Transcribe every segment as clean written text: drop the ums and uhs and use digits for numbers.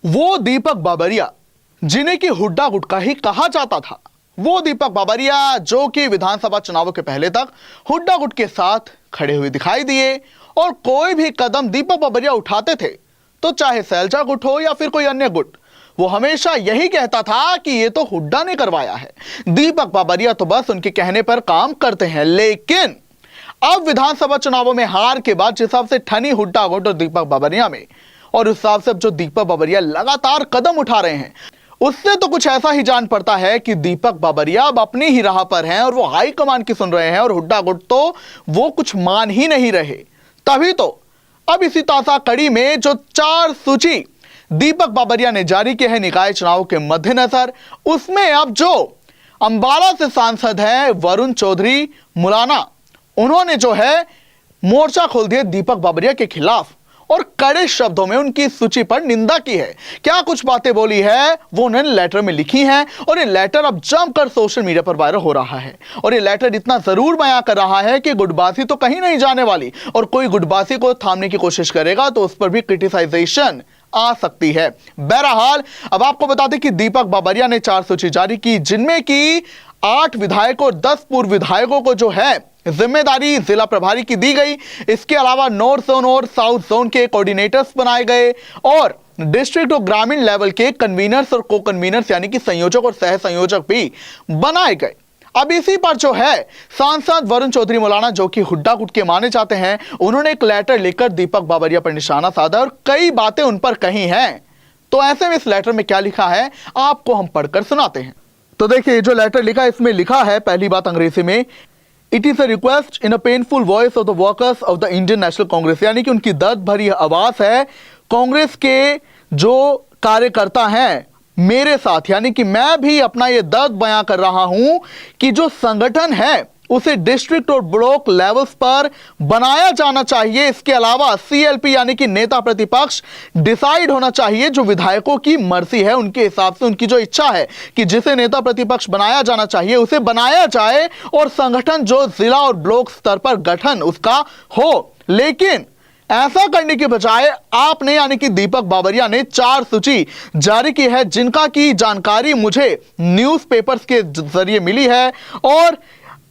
वो दीपक बाबरिया जिन्हें की हुड्डा गुटका ही कहा जाता था, वो दीपक बाबरिया जो कि विधानसभा चुनावों के पहले तक हुड्डा गुट के साथ खड़े हुए दिखाई दिए और कोई भी कदम दीपक बाबरिया उठाते थे तो चाहे सैलजा गुट हो या फिर कोई अन्य गुट, वो हमेशा यही कहता था कि ये तो हुड्डा ने करवाया है, दीपक बाबरिया तो बस उनके कहने पर काम करते हैं। लेकिन अब विधानसभा चुनावों में हार के बाद जिस हिसाब से ठनी हुड्डा गुट और दीपक बाबरिया में, और उस हिसाब से जो दीपक बाबरिया लगातार कदम उठा रहे हैं, उससे तो कुछ ऐसा ही जान पड़ता है कि दीपक बाबरिया अब अपनी ही राह पर हैं और वो हाईकमान की सुन रहे हैं और हुड्डा गुट तो वो कुछ मान ही नहीं रहे। तभी तो अब इसी ताजा कड़ी में जो 4 सूची दीपक बाबरिया ने जारी की है निकाय चुनाव के मद्देनजर, उसमें अब जो अंबाला से सांसद हैं वरुण चौधरी मुलाना, उन्होंने जो है मोर्चा खोल दिया दीपक बाबरिया के खिलाफ और कड़े शब्दों में उनकी सूची पर निंदा की है। क्या कुछ बातें बोली है वो उन्होंने लेटर में लिखी हैं और ये लेटर अब जमकर सोशल मीडिया पर वायरल हो रहा है। और ये लेटर इतना जरूर बयां कर रहा है कि गुटबाजी तो कहीं नहीं जाने वाली और कोई गुटबाजी को थामने की कोशिश करेगा तो उस पर भी क्रिटिसाइजेशन आ सकती है। बहरहाल अब आपको बता दें कि दीपक बाबरिया ने 4 सूची जारी की, जिनमें की 8 विधायकों और 10 पूर्व विधायकों को जो है जिम्मेदारी जिला प्रभारी की दी गई। इसके अलावा नॉर्थ जोन और साउथ जोन के कोऑर्डिनेटर्स बनाए गए और डिस्ट्रिक्ट और ग्रामीण लेवल के कन्वीनर्स और को कन्वीनर्स यानी कि संयोजक और सह संयोजक भी बनाए गए। अब इसी पर जो है सांसद वरुण चौधरी मुलाना, जो कि हुड्डा गुट के माने जाते हैं, उन्होंने एक लेटर लिखकर दीपक बाबरिया पर निशाना साधा और कई बातें उन पर कही हैं। तो ऐसे में इस लेटर में क्या लिखा है आपको हम पढ़कर सुनाते हैं। तो देखिए जो लेटर लिखा है, इसमें लिखा है पहली बात अंग्रेजी में, it is a request in a painful voice of the workers of the Indian national Congress, यानी कि उनकी दर्द भरी आवाज है कांग्रेस के जो कार्यकर्ता हैं मेरे साथ, यानी कि मैं भी अपना ये दर्द बयां कर रहा हूं कि जो संगठन है उसे डिस्ट्रिक्ट और ब्लॉक लेवल्स पर बनाया जाना चाहिए। इसके अलावा सीएलपी यानी कि नेता प्रतिपक्ष डिसाइड होना चाहिए, जो विधायकों की मर्जी है उनके हिसाब से, उनकी जो इच्छा है कि जिसे नेता प्रतिपक्ष बनाया जाना चाहिए उसे बनाया जाए और संगठन जो जिला और ब्लॉक स्तर पर गठन उसका हो। लेकिन ऐसा करने के बजाय आपने यानी कि दीपक बाबरिया ने 4 सूची जारी की है, जिनका की जानकारी मुझे न्यूज़पेपर्स के जरिए मिली है। और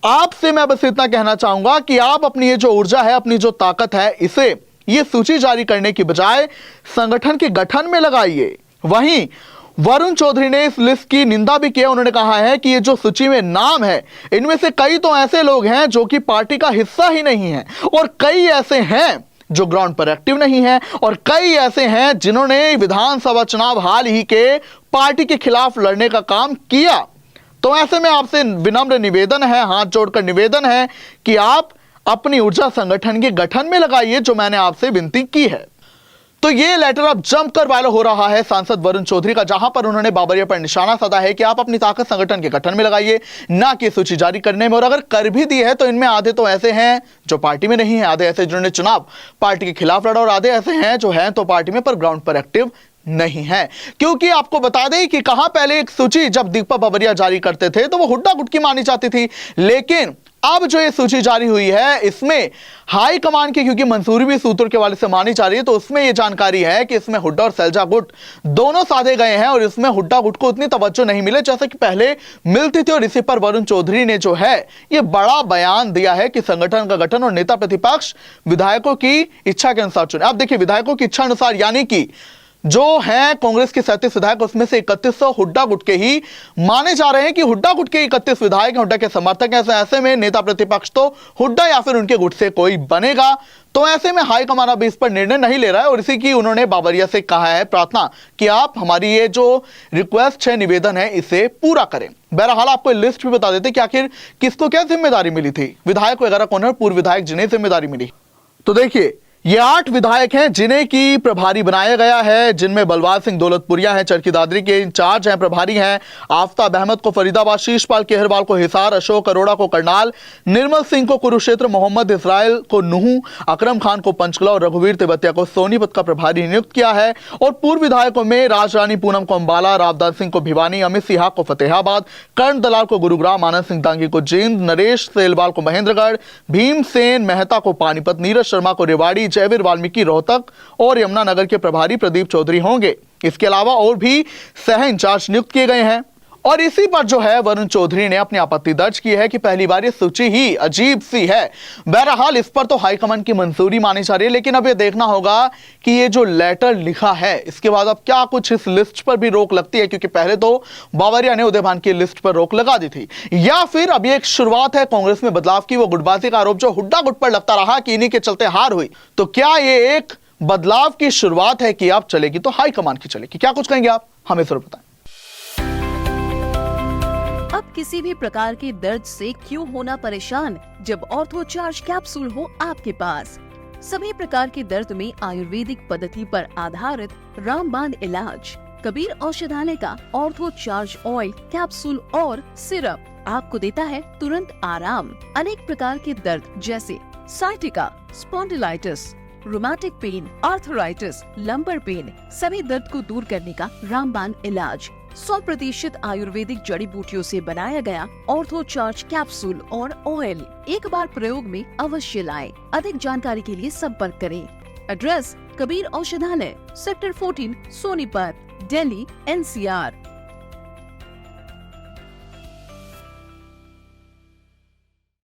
आपसे मैं बस इतना कहना चाहूंगा कि आप अपनी ये जो ऊर्जा है, अपनी जो ताकत है, इसे ये सूची जारी करने की बजाय संगठन के गठन में लगाइए। वहीं वरुण चौधरी ने इस लिस्ट की निंदा भी की। उन्होंने कहा है कि ये जो सूची में नाम है इनमें से कई तो ऐसे लोग हैं जो कि पार्टी का हिस्सा ही नहीं है और कई ऐसे हैं जो ग्राउंड पर एक्टिव नहीं है और कई ऐसे हैं जिन्होंने विधानसभा चुनाव हाल ही के पार्टी के खिलाफ लड़ने का काम किया। तो ऐसे में आपसे विनम्र निवेदन है, हाथ जोड़कर निवेदन है कि आप अपनी ऊर्जा संगठन के गठन में लगाइए, जो मैंने आपसे विनती की है। तो ये लेटर अब जमकर वायरल हो रहा है सांसद वरुण चौधरी का, जहां पर उन्होंने बाबरिया पर निशाना साधा है कि आप अपनी ताकत संगठन के गठन में लगाइए, ना कि सूची जारी करने में। और अगर कर भी दी है तो इनमें आधे तो ऐसे हैं जो पार्टी में नहीं है, आधे ऐसे जिन्होंने चुनाव पार्टी के खिलाफ लड़ा और आधे ऐसे हैं जो हैं तो पार्टी में पर ग्राउंड पर एक्टिव नहीं है। क्योंकि आपको बता दें कि कहां पहले एक सूची जब दीपक बाबरिया जारी करते थे तो वो हुड्डा गुट की मानी जाती थी, लेकिन अब जो ये सूची जारी हुई है इसमें हाई कमान की क्योंकि मंजूरी भी सूत्रों के वाले से मानी जा रही है, तो उसमें यह जानकारी है कि इसमें हुड्डा और सैलजा गुट दोनों साधे गए हैं और इसमें हुड्डा गुट को उतनी तवज्जो नहीं मिले जैसे कि पहले मिलती थी। और इसी पर वरुण चौधरी ने जो है ये बड़ा बयान दिया है कि संगठन का गठन और नेता प्रतिपक्ष विधायकों की इच्छा के अनुसार चुने। अब देखिए विधायकों की इच्छा अनुसार यानी कि जो है कांग्रेस के 37 विधायक, उसमें से 3100 हुड्डा गुट के ही माने जा रहे हैं कि हुड्डा गुट के 31 विधायक हुड्डा के समर्थक हैं। ऐसे में नेता प्रतिपक्ष तो हुड्डा या फिर उनके गुट से कोई बनेगा। तो ऐसे में हाईकमान अब इस पर निर्णय नहीं ले रहा है और इसी की उन्होंने बाबरिया से कहा है प्रार्थना कि आप हमारी ये जो रिक्वेस्ट है, निवेदन है, इसे पूरा करें। बहरहाल आपको लिस्ट भी बता देते कि आखिर किसको क्या जिम्मेदारी मिली थी। विधायक वगैरह कौन है, पूर्व विधायक जिन्हें जिम्मेदारी मिली। तो देखिए ये 8 विधायक हैं जिन्हें की प्रभारी बनाया गया है, जिनमें बलवार सिंह दौलतपुरिया हैं, चरखी दादरी के इंचार्ज हैं, प्रभारी हैं। आफ्ताब अहमद को फरीदाबाद, शीशपाल केहरवाल को हिसार, अशोक अरोड़ा को करनाल, निर्मल सिंह को कुरुक्षेत्र, मोहम्मद इसराइल को नुहू, अकरम खान को पंचकुला और रघुवीर तिवतिया को सोनीपत का प्रभारी नियुक्त किया है। और पूर्व विधायकों में राजरानी पूनम को अंबाला, रावदास सिंह को भिवानी, अमित सिहा को फतेहाबाद, कर्ण दलाल को गुरुग्राम, आनंद सिंह दांगी को जींद, नरेश सेलवाल को महेंद्रगढ़, भीमसेन मेहता को पानीपत, नीरज शर्मा को रेवाड़ी, जयवीर वाल्मीकि रोहतक और यमुनानगर के प्रभारी प्रदीप चौधरी होंगे। इसके अलावा और भी सह इंचार्ज नियुक्त किए गए हैं। और इसी पर जो है वरुण चौधरी ने अपनी आपत्ति दर्ज की है कि पहली बार ये सूची ही अजीब सी है। बहरहाल इस पर तो हाईकमान की मंजूरी मानी जा रही है, लेकिन अब ये देखना होगा कि ये जो लेटर लिखा है इसके बाद अब क्या कुछ इस लिस्ट पर भी रोक लगती है, क्योंकि पहले तो बावरिया ने उदयभान की लिस्ट पर रोक लगा दी थी, या फिर अब ये एक शुरुआत है कांग्रेस में बदलाव की। वो गुटबाजी का आरोप जो हुड्डा गुट पर लगता रहा कि इन्हीं के चलते हार हुई, तो क्या ये एक बदलाव की शुरुआत है कि अब चलेगी तो हाईकमान की चलेगी? क्या कुछ कहेंगे आप, हमें जरूर बताएं। अब किसी भी प्रकार के दर्द से क्यों होना परेशान, जब ऑर्थो चार्ज कैप्सूल हो आपके पास। सभी प्रकार के दर्द में आयुर्वेदिक पद्धति पर आधारित रामबाण इलाज। कबीर औषधालय का ऑर्थो चार्ज ऑयल, कैप्सूल और सिरप आपको देता है तुरंत आराम। अनेक प्रकार के दर्द जैसे sciatica, spondylitis, rheumatic pain, arthritis, lumbar pain, सभी दर्द को दूर करने का रामबाण इलाज। 100% आयुर्वेदिक जड़ी बूटियों से बनाया गया ऑर्थो चार्ज कैप्सूल और ऑयल एक बार प्रयोग में अवश्य लाएं। अधिक जानकारी के लिए संपर्क करें। एड्रेस: कबीर औषधालय, सेक्टर 14, सोनीपत, दिल्ली, NCR।